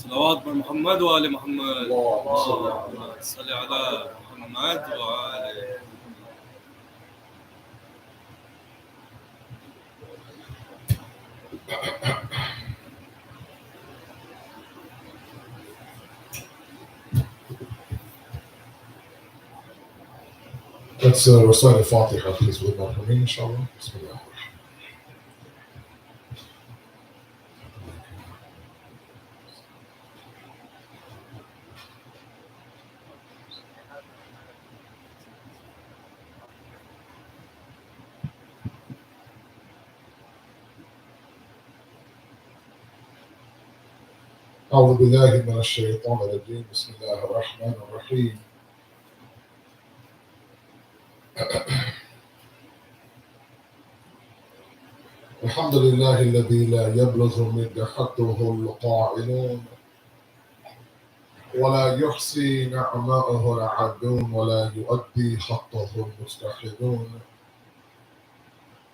صلوات محمد وآل محمد. اللهم صل على محمد وآل. Let's recite the Fatiha, please, with my permission, inshallah. Bismillah. أعوذ بالله من الشيطان الرجيم بسم الله الرحمن الرحيم الحمد لله الذي لا يبلغ مدحته القائلون ولا يحصي نعماءه العادون ولا يؤدي خطه المجتهدون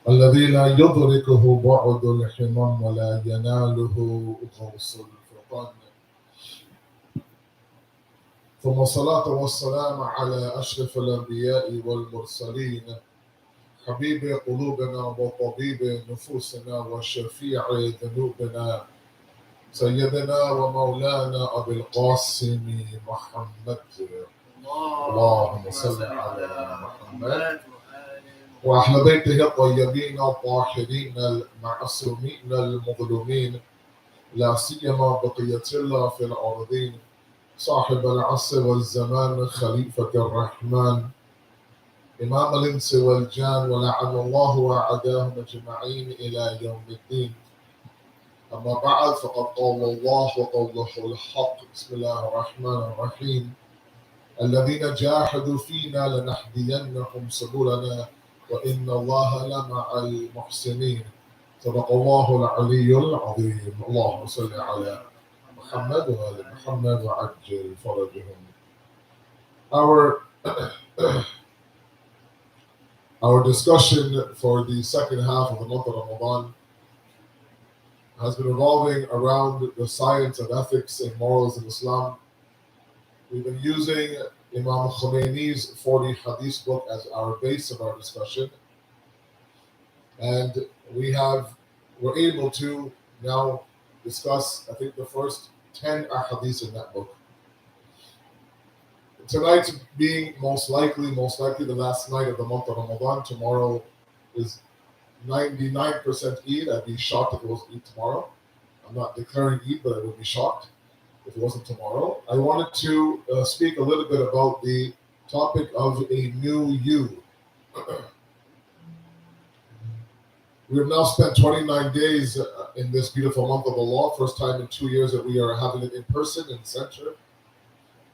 الذي لا يدركه بعد الحمم ولا يناله غوص الفرقان ثم الصلاة والسلام على أشرف الأنبياء والمرسلين حبيب قلوبنا وطبيب نفوسنا وشفيع ذنوبنا سيدنا ومولانا أبي القاسم محمد اللهم صل على محمد وأهل بيته الطيبين الطاهرين المعصومين المظلومين لا سيما بقية الله في الأرضين صاحب العصر والزمان خليفة الرحمن إمام الإنس والجان ولعن الله أعداهم أجمعين إلى يوم الدين أما بعد فقد قال الله وقوله الحق بسم الله الرحمن الرحيم الذين جاهدوا فينا لنهدينهم سبلنا وإن الله لمع المحسنين صدق الله العلي العظيم اللهم صل على محمد وآل محمد وعجل فرجهم. Our discussion for the second half of the month of Ramadan has been revolving around the science and ethics and morals in Islam. We've been using Imam Khomeini's 40 Hadith book as our base of our discussion. And we're able to now discuss, I think, the first 10 ahadith in that book. Tonight being most likely the last night of the month of Ramadan. Tomorrow is 99% Eid. I'd be shocked if it was Eid tomorrow. I'm not declaring Eid, but I would be shocked if it wasn't tomorrow. I wanted to speak a little bit about the topic of a new you. We have now spent 29 days in this beautiful month of Allah. First time in 2 years that we are having it in person in center.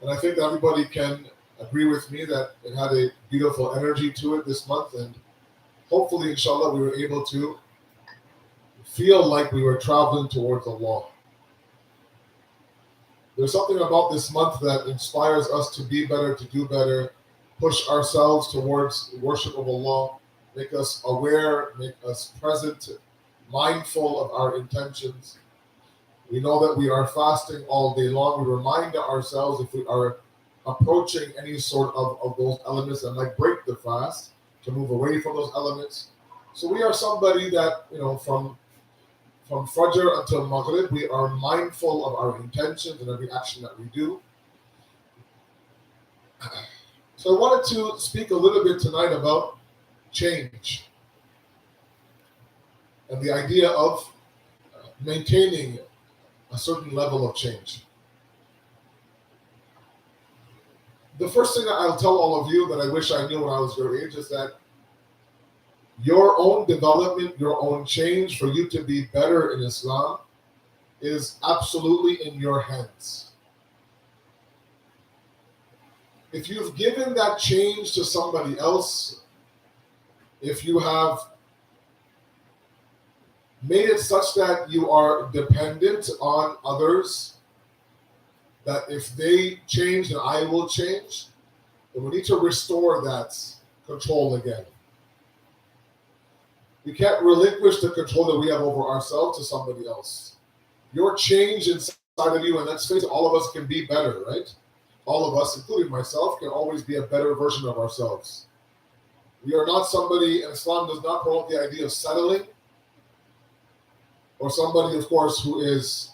And I think that everybody can agree with me that it had a beautiful energy to it this month. And hopefully, inshallah, we were able to feel like we were traveling towards Allah. There's something about this month that inspires us to be better, to do better, push ourselves towards worship of Allah, make us aware, make us present, mindful of our intentions. We know that we are fasting all day long. We remind ourselves if we are approaching any sort of those elements that might break the fast, to move away from those elements. So we are somebody that, from Fajr until Maghrib, we are mindful of our intentions and every action that we do. So I wanted to speak a little bit tonight about change and the idea of maintaining a certain level of change. The first thing that I'll tell all of you that I wish I knew when I was your age is that your own development, your own change for you to be better in Islam is absolutely in your hands. If you've given that change to somebody else, if you have made it such that you are dependent on others, that if they change, then I will change, then we need to restore that control again. We can't relinquish the control that we have over ourselves to somebody else. Your change inside of you, and let's face it, all of us can be better, right? All of us, including myself, can always be a better version of ourselves. We are not somebody, and Islam does not promote the idea of settling, or somebody, of course, who is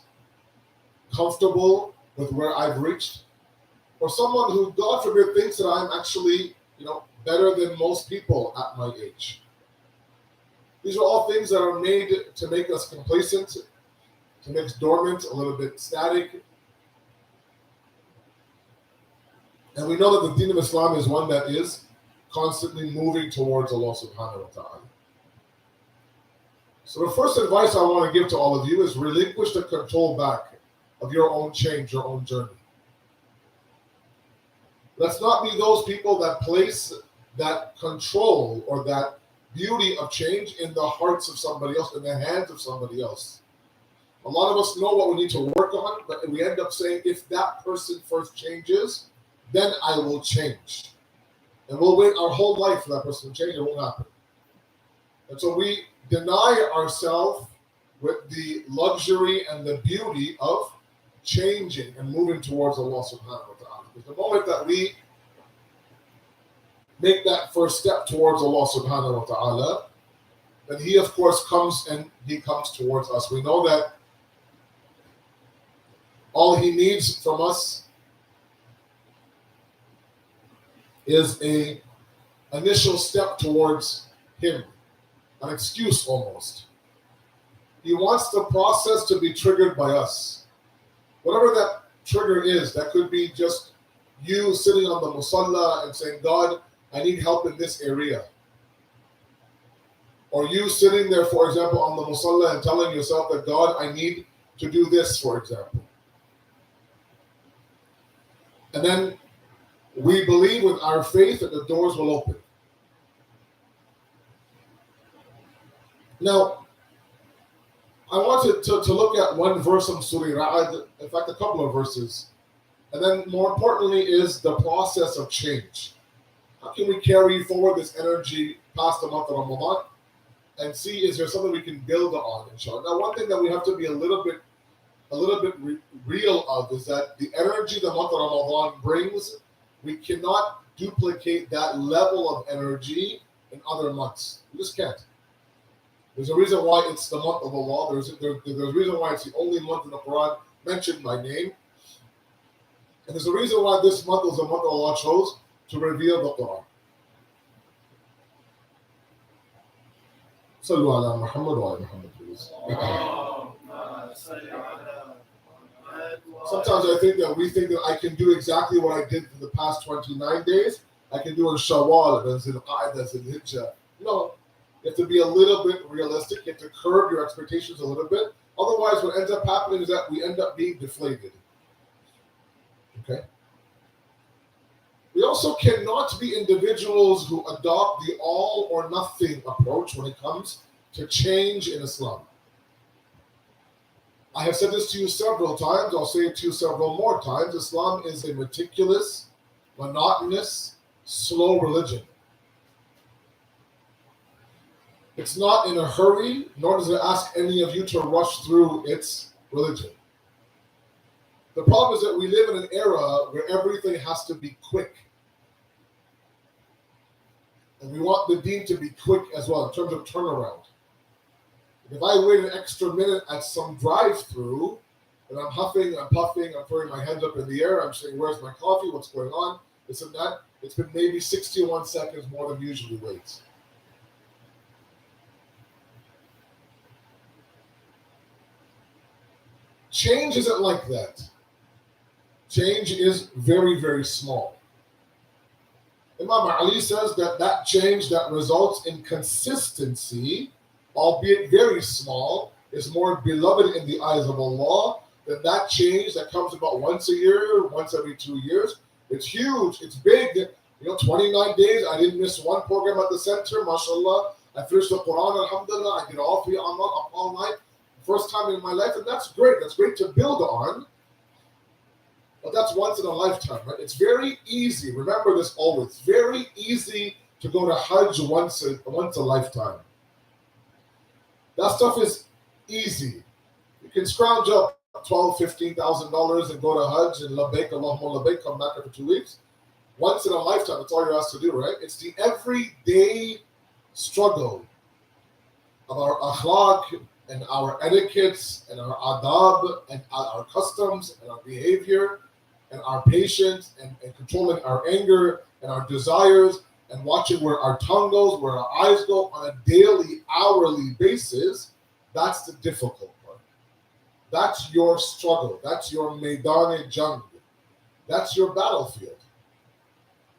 comfortable with where I've reached, or someone who, God forbid, thinks that I'm actually, better than most people at my age. These are all things that are made to make us complacent, to make us dormant, a little bit static. And we know that the deen of Islam is one that is constantly moving towards Allah subhanahu wa ta'ala. So the first advice I want to give to all of you is relinquish the control back of your own change, your own journey. Let's not be those people that place that control or that beauty of change in the hearts of somebody else, in the hands of somebody else. A lot of us know what we need to work on, but we end up saying, if that person first changes, then I will change. And we'll wait our whole life for that person to change. It won't happen. And so we deny ourselves with the luxury and the beauty of changing and moving towards Allah subhanahu wa ta'ala. Because the moment that we make that first step towards Allah subhanahu wa ta'ala, then He, of course, comes towards us. We know that all He needs from us is an initial step towards Him, an excuse almost. He wants the process to be triggered by us. Whatever that trigger is, that could be just you sitting on the musalla and saying, God, I need help in this area. Or you sitting there, for example, on the musalla and telling yourself that, God, I need to do this, for example. And then we believe with our faith that the doors will open. Now, I wanted to look at one verse from Surah Ra'ad, in fact, a couple of verses. And then more importantly is the process of change. How can we carry forward this energy past the month of Ramadan and see, is there something we can build on, inshallah? Now, one thing that we have to be a little bit real of is that the energy the month of Ramadan brings, we cannot duplicate that level of energy in other months. We just can't. There's a reason why it's the month of Allah. There's a reason why it's the only month in the Quran mentioned by name. And there's a reason why this month was the month Allah chose to reveal the Quran. Sallu ala Muhammad wa ala Muhammad, please. Sometimes I think that we think that I can do exactly what I did for the past 29 days. I can do in Shawwal, and Zil-Qa'dah, Zil-Hijjah. No, you have to be a little bit realistic. You have to curb your expectations a little bit. Otherwise, what ends up happening is that we end up being deflated. Okay? We also cannot be individuals who adopt the all or nothing approach when it comes to change in Islam. I have said this to you several times. I'll say it to you several more times. Islam is a meticulous, monotonous, slow religion. It's not in a hurry, nor does it ask any of you to rush through its religion. The problem is that we live in an era where everything has to be quick. And we want the deen to be quick as well in terms of turnaround. If I wait an extra minute at some drive-through, and I'm huffing, I'm puffing, I'm throwing my hands up in the air, I'm saying, where's my coffee, what's going on, this and that, it's been maybe 61 seconds more than usually waits. Change isn't like that. Change is very, very small. Imam Ali says that change that results in consistency, albeit very small, is more beloved in the eyes of Allah than that change that comes about once a year, once every 2 years. It's huge. It's big. 29 days. I didn't miss one program at the center. MashaAllah. I finished the Quran. Alhamdulillah. I did all 3 Amal all night. First time in my life. And that's great. That's great to build on. But that's once in a lifetime, right? It's very easy. Remember this always. Very easy to go to Hajj once a lifetime. That stuff is easy. You can scrounge up $15,000 and go to Hajj and labbaik, Allahumma labbaik, come back after 2 weeks. Once in a lifetime, that's all you're asked to do, right? It's the everyday struggle of our akhlaq and our etiquettes and our adab and our customs and our behavior and our patience and controlling our anger and our desires and watching where our tongue goes, where our eyes go on a daily, hourly basis. That's the difficult part. That's your struggle. That's your maidan-e-jang. That's your battlefield.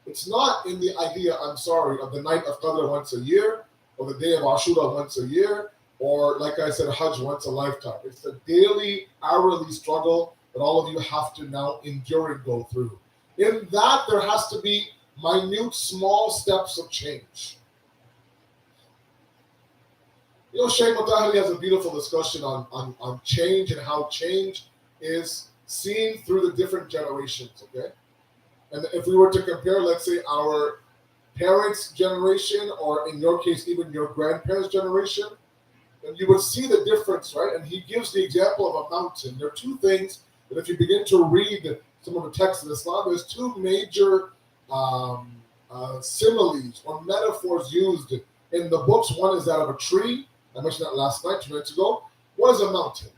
It's not in the idea, I'm sorry, of the night of Qadr once a year, or the day of Ashura once a year, or like I said, Hajj once a lifetime. It's the daily, hourly struggle that all of you have to now endure and go through. In that, there has to be minute, small steps of change. You know, Sheikh Mutahari has a beautiful discussion on change and how change is seen through the different generations, okay? And if we were to compare, let's say, our parents' generation, or in your case, even your grandparents' generation, then you would see the difference, right? And he gives the example of a mountain. There are two things that if you begin to read some of the texts of Islam, there's two major similes or metaphors used in the books. One is that of a tree. I mentioned that last night, 2 minutes ago. One is a mountain.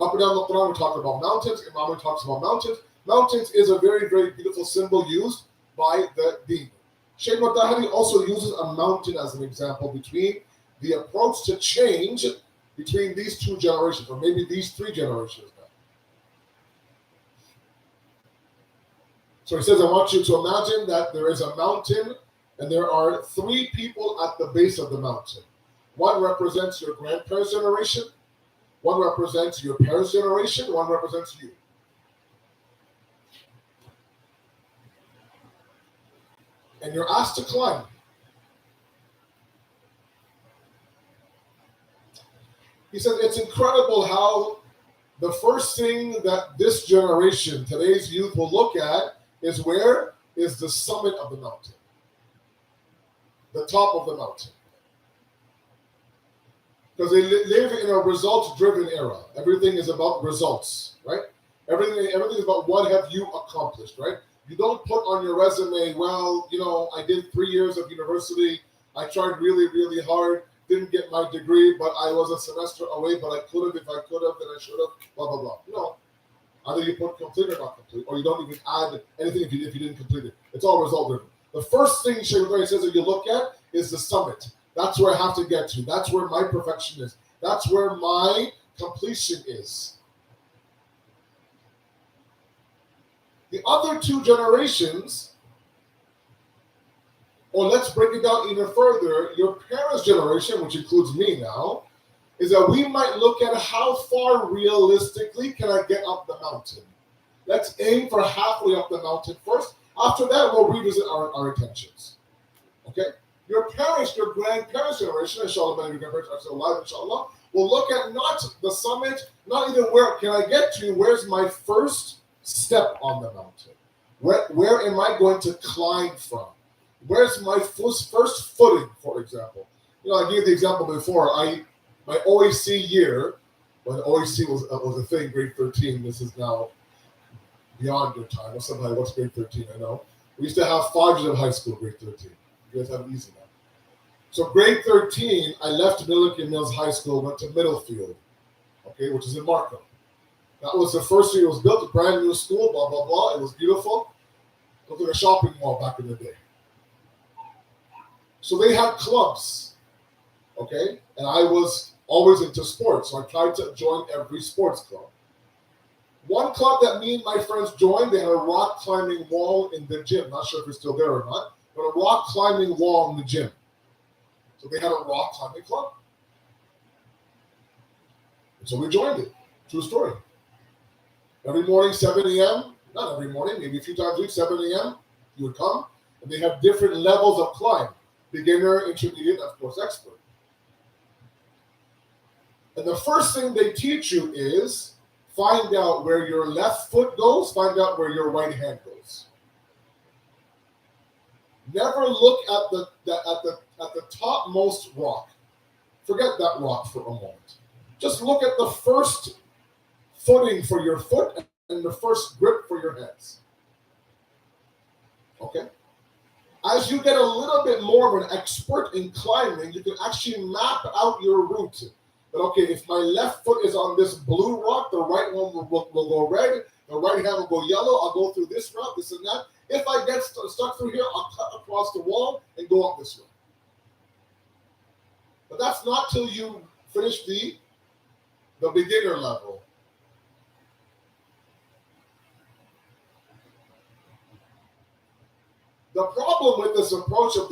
Up and down the Quran, we talk about mountains. Imam talks about mountains. Mountains is a very, very beautiful symbol used by the deen. Shaykh Mutahari also uses a mountain as an example between the approach to change between these two generations, or maybe these three generations now. So he says, I want you to imagine that there is a mountain and there are three people at the base of the mountain. One represents your grandparents' generation, one represents your parents' generation, one represents you. And you're asked to climb. He said, it's incredible how the first thing that this generation, today's youth, will look at is where is the summit of the mountain, the top of the mountain. Because they live in a results-driven era. Everything is about results, right? Everything is about what have you accomplished, right? You don't put on your resume, well, you know, I did 3 years of university. I tried really, really hard. Didn't get my degree, but I was a semester away, but I could have. If I could have, then I should have, blah, blah, blah. No. Either you put complete or not complete, or you don't even add anything if you didn't complete it. It's all result-driven. The first thing Shaykh Mutahari says that you look at is the summit. That's where I have to get to. That's where my perfection is. That's where my completion is. The other two generations, or let's break it down even further, your parents' generation, which includes me now, is that we might look at how far realistically can I get up the mountain. Let's aim for halfway up the mountain first. After that, we'll revisit our intentions. Okay? Your parents, your grandparents' generation, inshallah, many of your grandparents are still alive, inshallah, will look at not the summit, not even where can I get to, where's my first step on the mountain? Where am I going to climb from? Where's my first footing, for example? You know, I gave the example before. My OAC year, when OAC was a thing, grade 13, this is now beyond your time. Somebody, what's grade 13? I know. We used to have 5 years of high school, grade 13. You guys have it easy now. So grade 13, I left Milliken Mills High School, went to Middlefield, okay, which is in Markham. That was the first year it was built, a brand new school, blah, blah, blah. It was beautiful. It was like a shopping mall back in the day. So they had clubs, okay? And I was always into sports, so I tried to join every sports club. One club that me and my friends joined, they had a rock climbing wall in the gym. Not sure if it's still there or not, but a rock climbing wall in the gym. So they had a rock climbing club. And so we joined it. True story. Every morning, 7 a.m., not every morning, maybe a few times a week, 7 a.m., you would come, and they have different levels of climb. Beginner, intermediate, and of course, expert. And the first thing they teach you is find out where your left foot goes, find out where your right hand goes. Never look at the topmost rock. Forget that rock for a moment. Just look at the first footing for your foot and the first grip for your hands. Okay? As you get a little bit more of an expert in climbing, you can actually map out your route. But okay, if my left foot is on this blue rock, the right one will go red, the right hand will go yellow, I'll go through this route, this and that. If I get stuck through here, I'll cut across the wall and go up this way. But that's not till you finish the beginner level. The problem with this approach of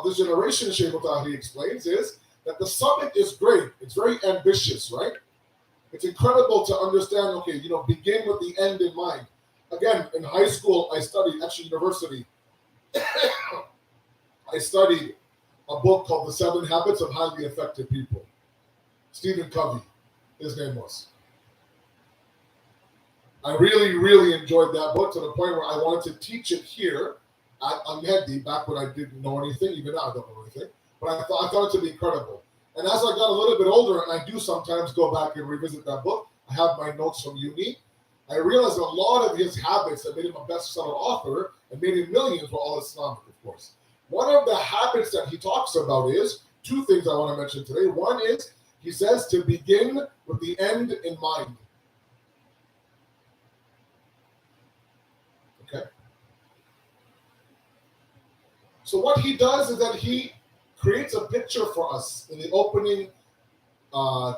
this generation, Sheikh Mutahi explains, is that the summit is great. It's very ambitious, right? It's incredible to understand, okay, begin with the end in mind. Again, in high school, I studied, actually university, I studied a book called The 7 Habits of Highly Effective People. Stephen Covey, his name was. I really, really enjoyed that book to the point where I wanted to teach it here at Mehdi, back when I didn't know anything. Even now I don't know anything. But I thought it to be incredible. And as I got a little bit older, and I do sometimes go back and revisit that book, I have my notes from uni, I realized a lot of his habits that made him a bestseller author and made him millions were all Islamic, of course. One of the habits that he talks about is, 2 things I want to mention today. One is, he says to begin with the end in mind. Okay? So what he does is that he creates a picture for us in the opening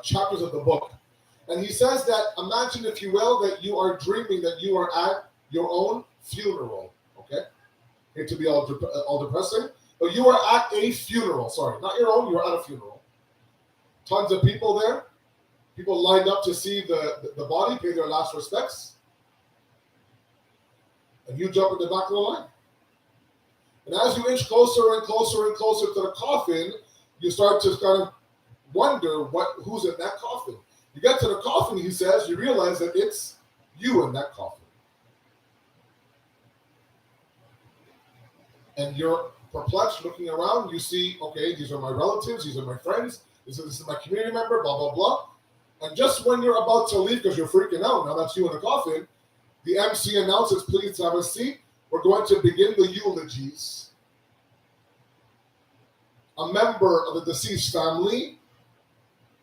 chapters of the book. And he says that, imagine, if you will, that you are dreaming that you are at your own funeral. Okay? Hate to be all depressing, but you are at a funeral. Sorry, not your own, you're at a funeral. Tons of people there. People lined up to see the body, pay their last respects. And you jump in the back of the line. And as you inch closer and closer and closer to the coffin, you start to kind of wonder who's in that coffin. You get to the coffin, he says, you realize that it's you in that coffin. And you're perplexed, looking around, you see, okay, these are my relatives, these are my friends, this is my community member, blah, blah, blah. And just when you're about to leave, because you're freaking out, now that's you in the coffin, the MC announces, please have a seat. We're going to begin the eulogies. A member of the deceased family,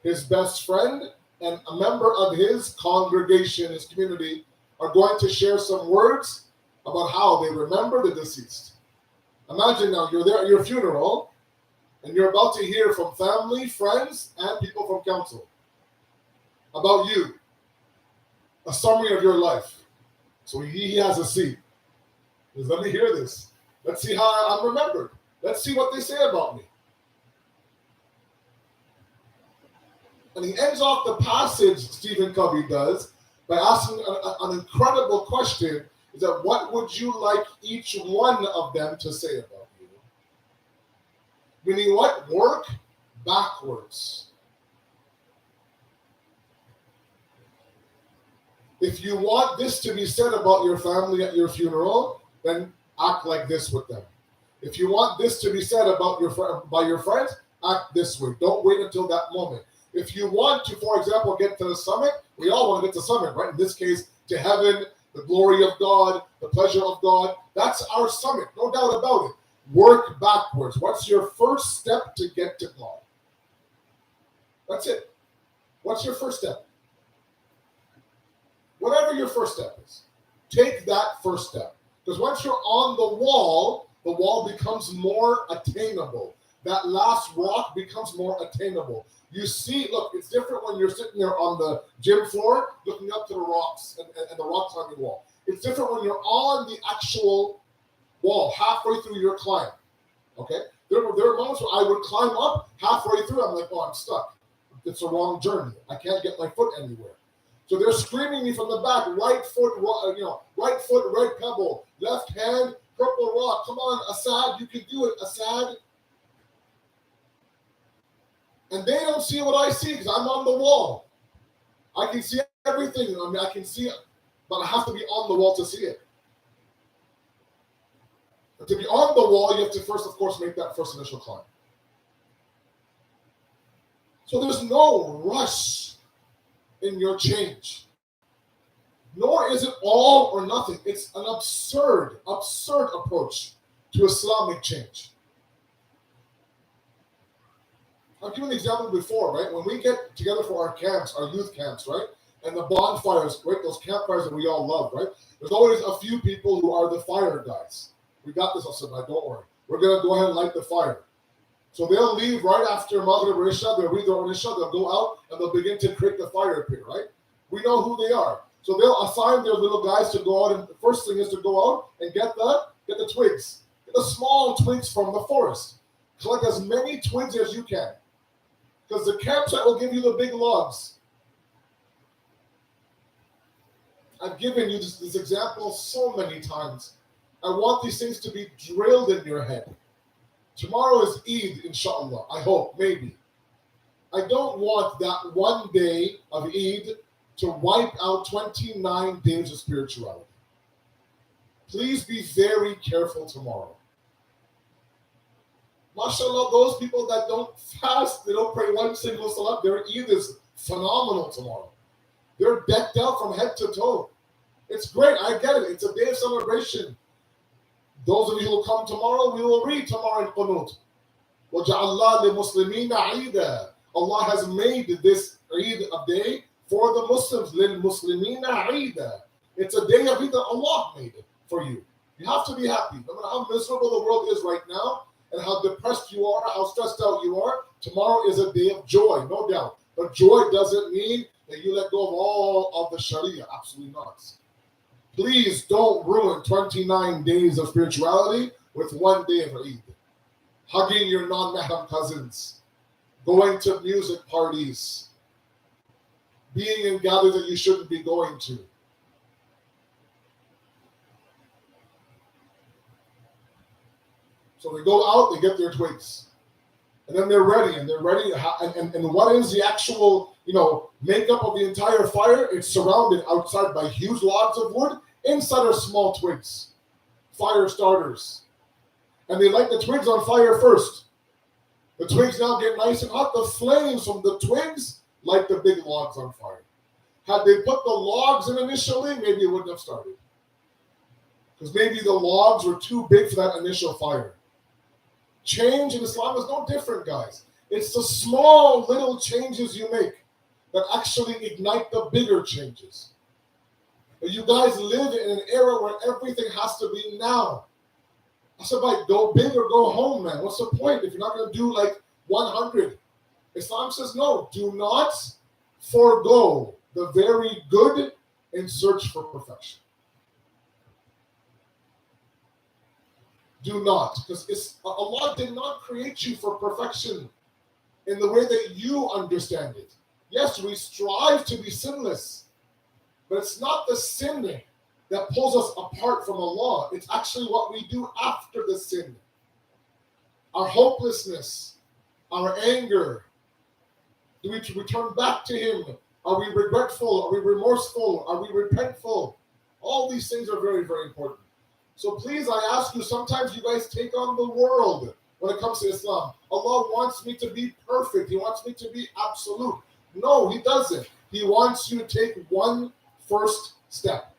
his best friend, and a member of his congregation, his community, are going to share some words about how they remember the deceased. Imagine now, you're there at your funeral, and you're about to hear from family, friends, and people from council about you. A summary of your life. So he has a seat. Says, let me hear this. Let's see how I'm remembered. Let's see what they say about me. And he ends off the passage, Stephen Covey does, by asking an incredible question, is that what would you like each one of them to say about you? Meaning what? Work backwards. If you want this to be said about your family at your funeral, then act like this with them. If you want this to be said about by your friends, act this way. Don't wait until that moment. If you want to, for example, get to the summit, we all want to get to the summit, right? In this case, to heaven, the glory of God, the pleasure of God. That's our summit, no doubt about it. Work backwards. What's your first step to get to God? That's it. What's your first step? Whatever your first step is, take that first step. Because once you're on the wall becomes more attainable. That last rock becomes more attainable. You see, look, it's different when you're sitting there on the gym floor looking up to the rocks and the rock climbing wall. It's different when you're on the actual wall, halfway through your climb. Okay? There were moments where I would climb up, halfway through, I'm like, oh, I'm stuck. It's a wrong journey. I can't get my foot anywhere. So they're screaming me from the back, right foot, red pebble, left hand, purple rock. Come on, Assad, you can do it, Assad. And they don't see what I see because I'm on the wall. I can see everything. I mean, I can see it, but I have to be on the wall to see it. But to be on the wall, you have to first, of course, make that first initial climb. So there's no rush in your change. Nor is it all or nothing. It's an absurd approach to Islamic change. I've given an example before, right? When we get together for our camps, our youth camps, right? And the bonfires, right? Those campfires that we all love, right? There's always a few people who are the fire guys. We got this, Asad, don't worry. We're going to go ahead and light the fire. So they'll leave right after Maghrib or Isha, they'll read their own Isha, they'll go out and they'll begin to create the fire pit, right? We know who they are. So they'll assign their little guys to go out, and the first thing is to go out and get the twigs. Get the small twigs from the forest. Collect as many twigs as you can. Because the campsite will give you the big logs. I've given you this example so many times. I want these things to be drilled in your head. Tomorrow is Eid, inshallah. I hope, maybe. I don't want that one day of Eid to wipe out 29 days of spirituality. Please be very careful tomorrow. MashaAllah, those people that don't fast, they don't pray one single salat, their Eid is phenomenal tomorrow. They're decked out from head to toe. It's great, I get it. It's a day of celebration. Those of you who will come tomorrow, we will read tomorrow in Qunut. وَجَعَلَّهُ لِلْمُسْلِمِينَ عِيدًا. Allah has made this Eid a day for the Muslims. لِلْمُسْلِمِينَ عِيدًا. It's a day of Eid that Allah made it for you. You have to be happy. No matter how miserable the world is right now, and how depressed you are, how stressed out you are, tomorrow is a day of joy, no doubt. But joy doesn't mean that you let go of all of the Sharia. Absolutely not. Please don't ruin 29 days of spirituality with one day of Eid. Hugging your non-mahram cousins, going to music parties, being in gatherings that you shouldn't be going to. So they go out, they get their twigs. And then they're ready, and what is the actual, makeup of the entire fire? It's surrounded outside by huge logs of wood. Inside are small twigs, fire starters. And they light the twigs on fire first. The twigs now get nice and hot. The flames from the twigs light the big logs on fire. Had they put the logs in initially, maybe it wouldn't have started. Because maybe the logs were too big for that initial fire. Change in Islam is no different, guys. It's the small little changes you make that actually ignite the bigger changes. But you guys live in an era where everything has to be now. I said, like, go big or go home, man. What's the point if you're not going to do like 100? Islam says, no, do not forego the very good in search for perfection. Do not, because Allah did not create you for perfection in the way that you understand it. Yes, we strive to be sinless, but it's not the sin that pulls us apart from Allah. It's actually what we do after the sin. Our hopelessness, our anger. Do we return back to Him? Are we regretful? Are we remorseful? Are we repentful? All these things are very, very important. So please, I ask you, sometimes you guys take on the world when it comes to Islam. Allah wants me to be perfect. He wants me to be absolute. No, He doesn't. He wants you to take one first step.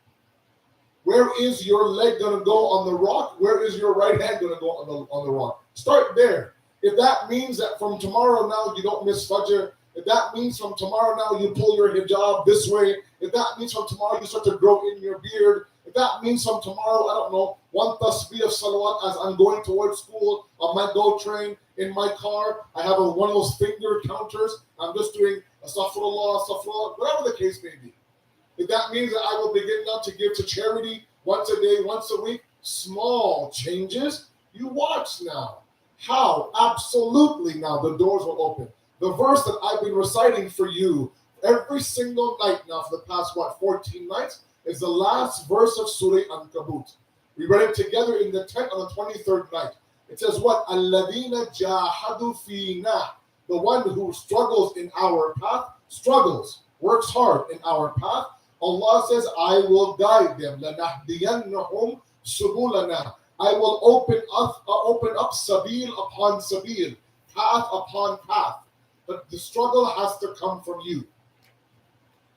Where is your leg going to go on the rock? Where is your right hand going to go on the rock? Start there. If that means that from tomorrow now you don't miss Fajr, if that means from tomorrow now you pull your hijab this way, if that means from tomorrow you start to grow in your beard, if that means from tomorrow, I don't know, one tasbih of salawat as I'm going towards school on my GO train in my car, I have one of those finger counters, I'm just doing astaghfirullah, astaghfirullah, whatever the case may be. If that means that I will begin now to give to charity once a day, once a week, small changes, you watch now how absolutely now the doors will open. The verse that I've been reciting for you every single night now for the past, 14 nights, is the last verse of Surah Ankabut. We read it together in the tent on the 23rd night. It says what? الَّذِينَ جَاهَدُوا فِينَا. The one who struggles in our path, works hard in our path. Allah says, I will guide them. لَنَهْدِيَنَّهُمْ سُبُلَنَا. I will open up sabil upon sabil, path upon path. But the struggle has to come from you.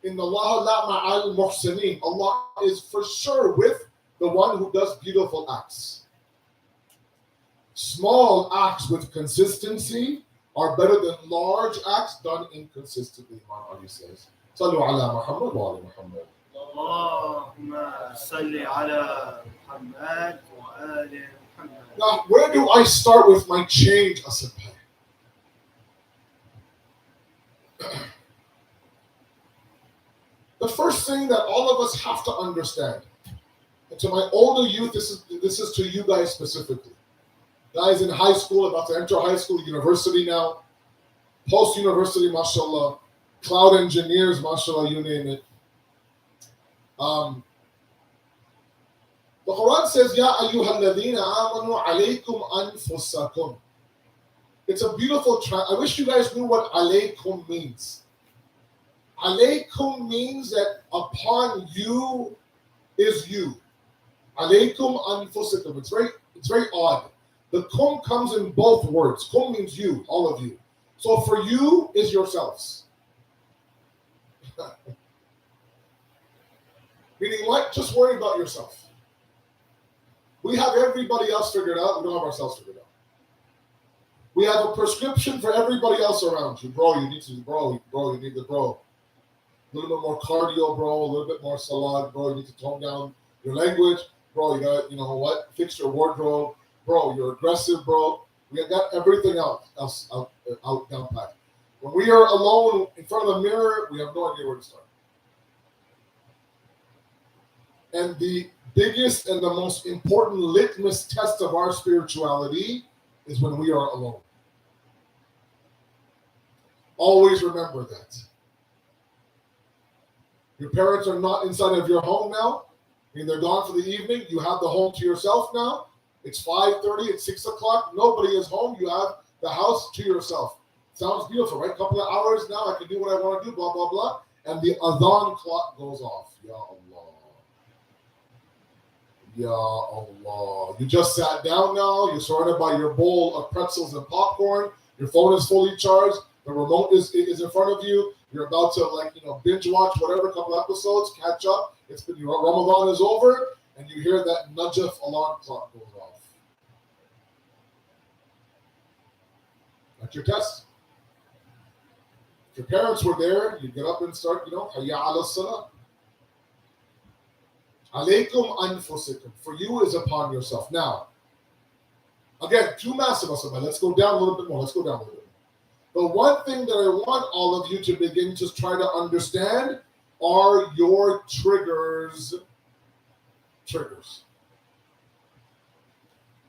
In Allah la ma'al muhsinin. Allah is for sure with the one who does beautiful acts. Small acts with consistency are better than large acts done inconsistently, Imam Ali says. Sallu ala Muhammad wa ali Muhammad. اللهم صل على محمد وآل محمد. Now, where do I start with my change, Asabha? The first thing that all of us have to understand, and to my older youth, this is to you guys specifically. Guys in high school, about to enter high school, university now, post-university, mashallah, cloud engineers, mashallah, you name it. The Quran says, Ya ayyuhal ladhina amanu alaykum anfusakum. It's a beautiful I wish you guys knew what alaykum means. Alaykum means that upon you is you. Alaykum anfusakum. It's very odd. The kum comes in both words. Kum means you, all of you. So for you is yourselves. Meaning what? Just worry about yourself. We have everybody else figured out. We don't have ourselves figured out. We have a prescription for everybody else around you. Bro, you need to, you need to, a little bit more cardio, bro, a little bit more salat, bro, you need to tone down your language. Bro, you got, you know what, fix your wardrobe. Bro, you're aggressive, bro. We got everything else out down pat. When we are alone in front of the mirror, we have no idea where to start. And the biggest and the most important litmus test of our spirituality is when we are alone. Always remember that. Your parents are not inside of your home now. I mean, they're gone for the evening. You have the home to yourself now. It's 5:30, it's 6 o'clock. Nobody is home. You have the house to yourself. Sounds beautiful, right? Couple of hours now, I can do what I want to do, blah, blah, blah. And the adhan clock goes off. Ya Allah. Ya Allah. You just sat down now. You're surrounded by your bowl of pretzels and popcorn. Your phone is fully charged. The remote is in front of you. You're about to binge watch whatever, couple episodes, catch up. It's been Ramadan is over, and you hear that Najaf alarm clock goes off. That's your test. If your parents were there, you get up and start, Hayya ala salah. Alaykum anfusikum. For you is upon yourself. Now, again, too massive. Let's go down a little bit more. The one thing that I want all of you to begin to try to understand are your triggers.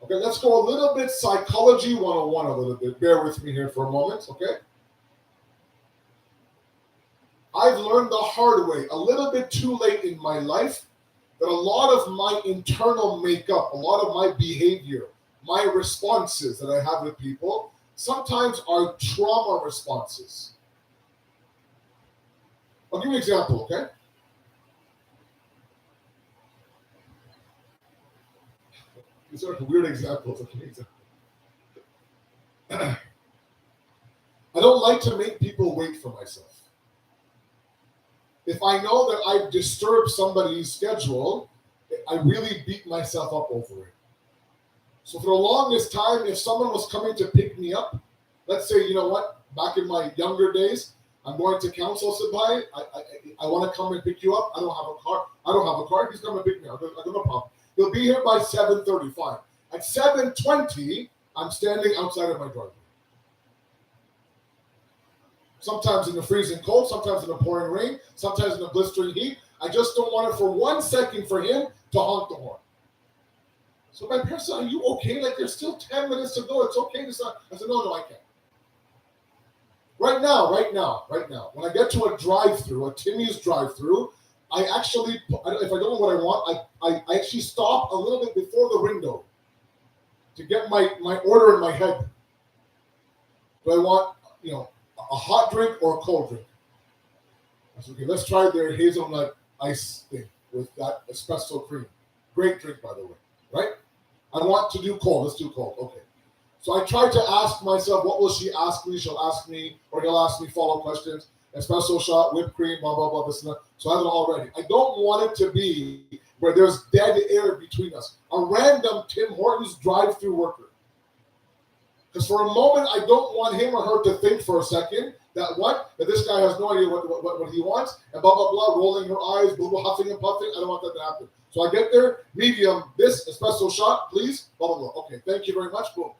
Okay, let's go a little bit psychology 101 a little bit. Bear with me here for a moment, okay? I've learned the hard way, a little bit too late in my life, that a lot of my internal makeup, a lot of my behavior, my responses that I have with people, sometimes are trauma responses. I'll give you an example, okay? These are weird examples. I don't like to make people wait for myself. If I know that I've disturbed somebody's schedule, I really beat myself up over it. So for the longest time, if someone was coming to pick me up, let's say, you know what, back in my younger days, I'm going to council Sabai, I want to come and pick you up. I don't have a car. He's coming to pick me up. I got no problem. He'll be here by 7:35. At 7:20, I'm standing outside of my driveway. Sometimes in the freezing cold, sometimes in the pouring rain, sometimes in the blistering heat. I just don't want it for 1 second for him to honk the horn. So my parents said, are you okay? Like, there's still 10 minutes to go. It's okay to start. I said, no, I can't. Right now. When I get to a drive-through, a Timmy's drive-through, I actually, if I don't know what I want, I actually stop a little bit before the window to get my order in my head. Do I want, a hot drink or a cold drink? I said, okay, let's try their hazelnut ice thing with that espresso cream. Great drink, by the way, right? I want to do cold. Let's do cold. Okay. So I tried to ask myself, what will she ask me? She'll ask me, or he'll ask me follow-up questions. espresso shot, whipped cream, blah, blah, blah, this and that. So I have it all ready. I don't want it to be where there's dead air between us. A random Tim Hortons drive-through worker. Because for a moment, I don't want him or her to think for a second that this guy has no idea what he wants, and blah, blah, blah, rolling her eyes, blah, blah, huffing and puffing. I don't want that to happen. So I get there, medium, this espresso shot, please, blah, blah, blah. Okay, thank you very much, boom.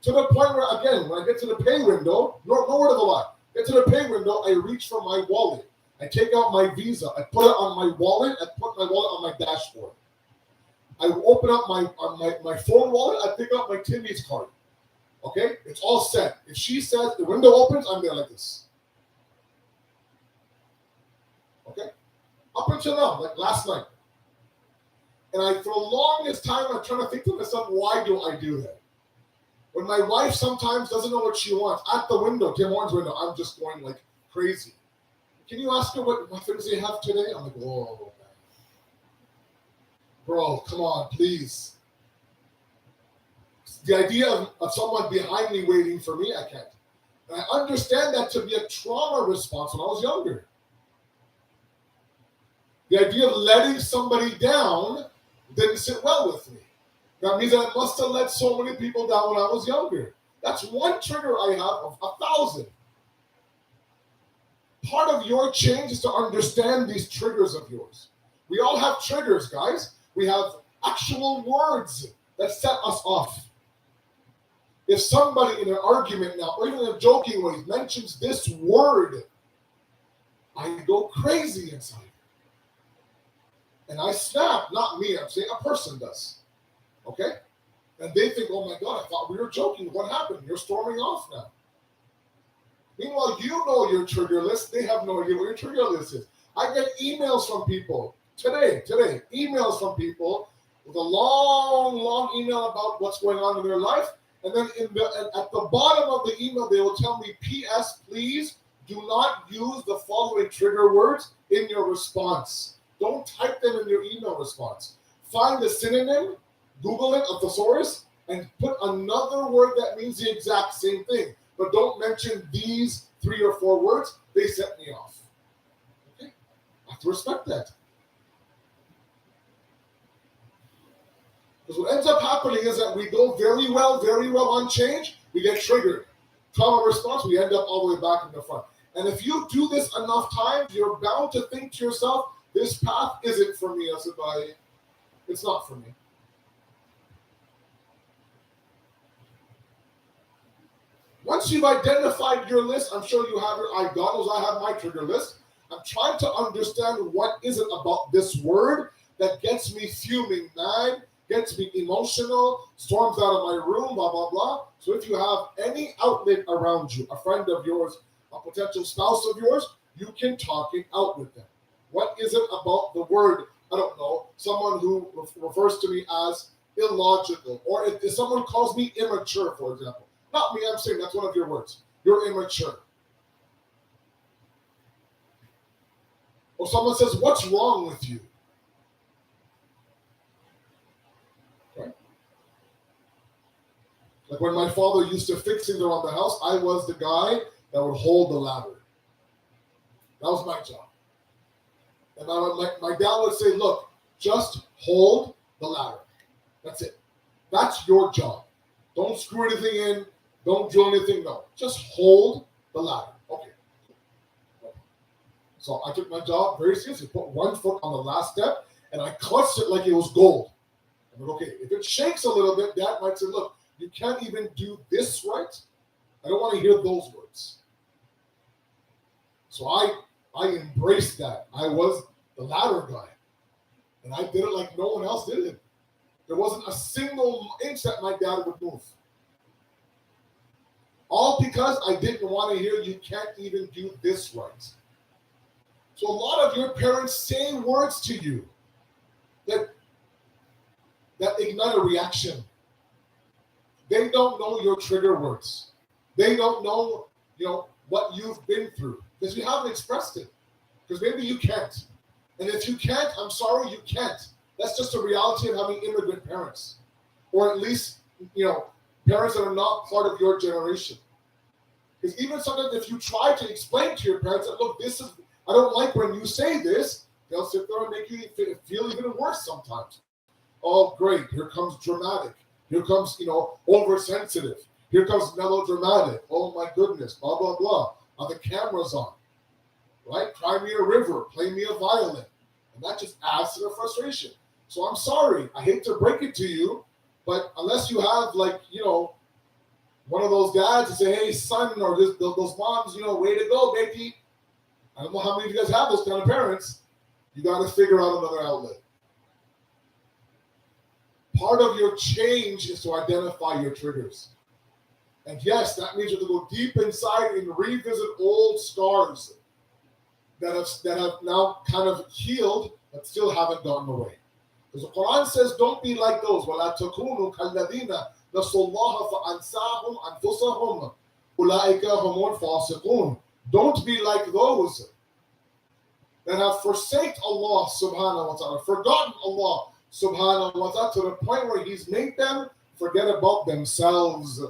To the point where, again, when I get to the pay window, no word of a lie. Get to the pay window, I reach for my wallet. I take out my Visa. I put it on my wallet. I put my wallet on my dashboard. I open up my phone wallet. I pick up my Timmy's card. Okay? It's all set. If she says the window opens, I'm there like this. Okay? Up until now, like last night. And for the longest time, I'm trying to think to myself, why do I do that? When my wife sometimes doesn't know what she wants, at the window, Tim Hortons window, I'm just going like crazy. Can you ask her what things they have today? I'm like, whoa, man. Bro, come on, please. The idea of someone behind me waiting for me, I can't. And I understand that to be a trauma response when I was younger. The idea of letting somebody down didn't sit well with me. That means I must have let so many people down when I was younger. That's one trigger I have of 1,000. Part of your change is to understand these triggers of yours. We all have triggers, guys. We have actual words that set us off. If somebody in an argument now, or even in a joking way, mentions this word, I go crazy inside. And I snap, not me, I'm saying a person does. Okay? And they think, oh my God, I thought we were joking. What happened? You're storming off now. Meanwhile, you know your trigger list. They have no idea what your trigger list is. I get emails from people today, emails from people with a long email about what's going on in their life. And then at the bottom of the email, they will tell me, P.S. please do not use the following trigger words in your response. Don't type them in your email response. Find the synonym, Google it, a thesaurus, and put another word that means the exact same thing. But don't mention these 3 or 4 words. They set me off. Okay? I have to respect that. Because what ends up happening is that we go very well on change, we get triggered. Trauma response, we end up all the way back in the front. And if you do this enough times, you're bound to think to yourself, this path isn't for me, Asibai. It's not for me. Once you've identified your list, I'm sure you have your eye goggles, I have my trigger list. I'm trying to understand what is it about this word that gets me fuming mad, gets me emotional, storms out of my room, blah, blah, blah. So if you have any outlet around you, a friend of yours, a potential spouse of yours, you can talk it out with them. What is it about the word? I don't know. Someone who refers to me as illogical, or if someone calls me immature, for example. Not me, I'm saying that's one of your words. You're immature. Or someone says, what's wrong with you? Right? Like when my father used to fix things around the house, I was the guy that would hold the ladder. That was my job. And my dad would say, look, just hold the ladder. That's it. That's your job. Don't screw anything in. Don't drill anything. No. Just hold the ladder. Okay. So I took my job very seriously. Put one foot on the last step, and I clutched it like it was gold. I'm like, okay, if it shakes a little bit, Dad might say, look, you can't even do this right. I don't want to hear those words. So I embraced that. I was the ladder guy. And I did it like no one else did it. There wasn't a single inch that my dad would move. All because I didn't want to hear you can't even do this right. So a lot of your parents say words to you that ignite a reaction. They don't know your trigger words. They don't know, what you've been through because you haven't expressed it. Because maybe you can't. And if you can't, I'm sorry, you can't. That's just a reality of having immigrant parents. Or at least, parents that are not part of your generation. Because even sometimes if you try to explain to your parents that, look, this is, I don't like when you say this, they'll sit there and make you feel even worse sometimes. Oh, great, here comes dramatic. Here comes, oversensitive. Here comes melodramatic. Oh my goodness, blah, blah, blah. Are the cameras on? Right? Cry me a river, play me a violin. And that just adds to the frustration. So I'm sorry, I hate to break it to you, but unless you have one of those dads to say, hey son, or those moms, way to go, baby. I don't know how many of you guys have those kind of parents. You got to figure out another outlet. Part of your change is to identify your triggers. And yes, that means you have to go deep inside and revisit old scars that have now kind of healed but still haven't gotten away. Because the Quran says, don't be like those. وَلَا تَكُونُوا كَالَّذِينَ نَسُوا اللَّهَ فَأَنْسَاهُمْ أَنفُسَهُمْ أُولَٰئِكَ هُمُ الْفَاسِقُونَ. Don't be like those that have forsaken Allah subhanahu wa ta'ala, forgotten Allah subhanahu wa ta'ala to the point where He's made them forget about themselves.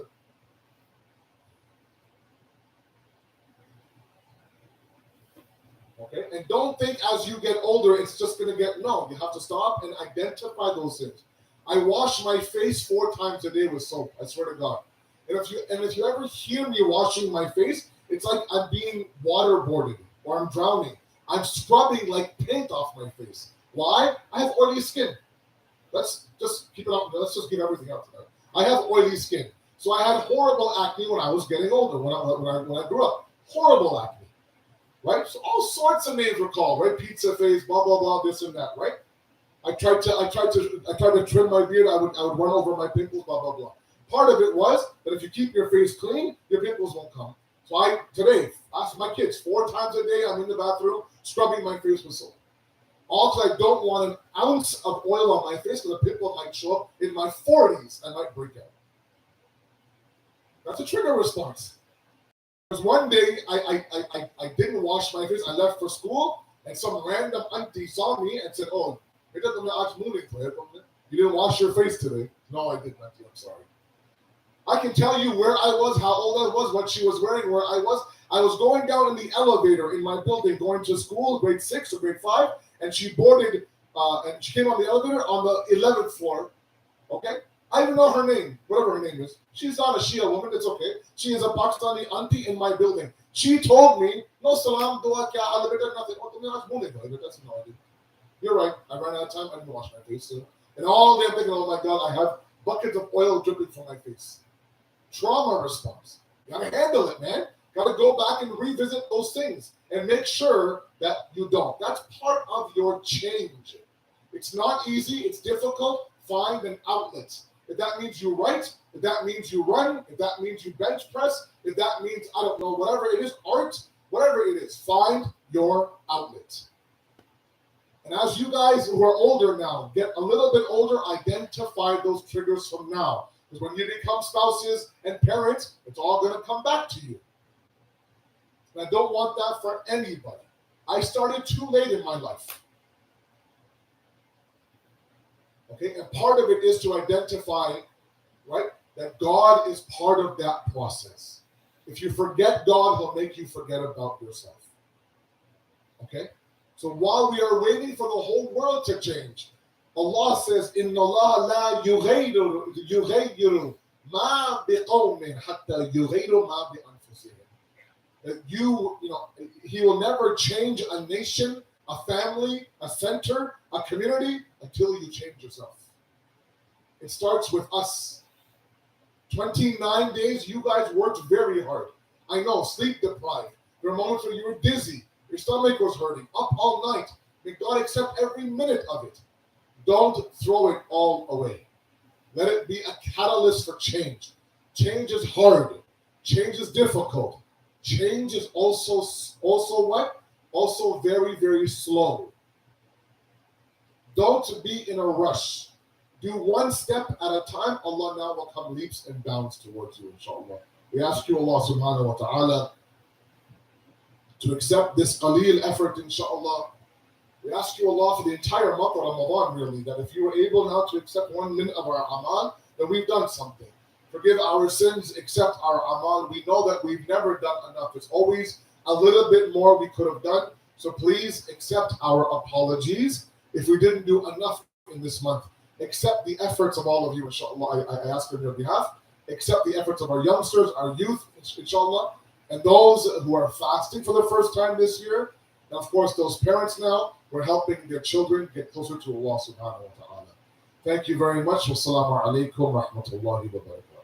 Okay? And don't think as you get older, it's just going to get, no. You have to stop and identify those things. I wash my face 4 times a day with soap. I swear to God. And if you ever hear me washing my face, it's like I'm being waterboarded or I'm drowning. I'm scrubbing like paint off my face. Why? I have oily skin. Let's just keep it up. Let's just get everything out tonight. I have oily skin. So I had horrible acne when I was getting older, when I grew up. Horrible acne. Right? So all sorts of names were called, right? Pizza face, blah, blah, blah, this and that, right? I tried to trim my beard. I would run over my pimples, blah, blah, blah. Part of it was that if you keep your face clean, your pimples won't come. So today, ask my kids, 4 times a day, I'm in the bathroom scrubbing my face with soap. All because I don't want an ounce of oil on my face because a pimple might show up in my 40s. I might break out. That's a trigger response. Because one day, I didn't wash my face. I left for school, and some random auntie saw me and said, oh, you didn't wash your face today. No, I didn't, auntie. I'm sorry. I can tell you where I was, how old I was, what she was wearing, where I was. I was going down in the elevator in my building, going to school, grade 6 or grade 5, and she boarded, and she came on the elevator on the 11th floor. Okay? I even know her name, whatever her name is. She's not a Shia woman, it's okay. She is a Pakistani auntie in my building. She told me, no salam, dua, kya, elevator, nothing. No, I didn't. You're right, I ran out of time, I didn't wash my face. So. And all day I'm thinking, oh my God, I have buckets of oil dripping from my face. Trauma response. You gotta handle it, man. Gotta go back and revisit those things and make sure that you don't. That's part of your change. It's not easy, it's difficult. Find an outlet. If that means you write, if that means you run, if that means you bench press, if that means, I don't know, whatever it is, art, whatever it is, find your outlet. And as you guys who are older now, get a little bit older, identify those triggers from now. Because when you become spouses and parents, it's all going to come back to you. And I don't want that for anybody. I started too late in my life. Okay, and part of it is to identify, right, that God is part of that process. If you forget God, He'll make you forget about yourself. Okay? So while we are waiting for the whole world to change, Allah says, "Inna Allah la yughayyiru ma biqawmin hatta yughayyiru ma bi anfusihim." That He will never change a nation, a family, a center, a community until you change yourself. It starts with us. 29 days, you guys worked very hard. I know, sleep deprived. There were moments where you were dizzy. Your stomach was hurting. Up all night. May God accept every minute of it. Don't throw it all away. Let it be a catalyst for change. Change is hard. Change is difficult. Change is also what? Also very, very slow. Don't be in a rush. Do one step at a time. Allah now will come leaps and bounds towards you, inshallah. We ask you, Allah subhanahu wa ta'ala, to accept this qaleel effort, inshallah. We ask you, Allah, for the entire month of Ramadan, really, that if you were able now to accept 1 minute of our amal, then we've done something. Forgive our sins, accept our amal. We know that we've never done enough. There's always a little bit more we could have done. So please accept our apologies if we didn't do enough in this month. Accept the efforts of all of you, inshallah. I ask on your behalf. Accept the efforts of our youngsters, our youth, inshallah, and those who are fasting for the first time this year. And of course, those parents now who are helping their children get closer to Allah subhanahu wa ta'ala. Thank you very much. Wassalamu alaikum wa rahmatullahi wa barakatuh.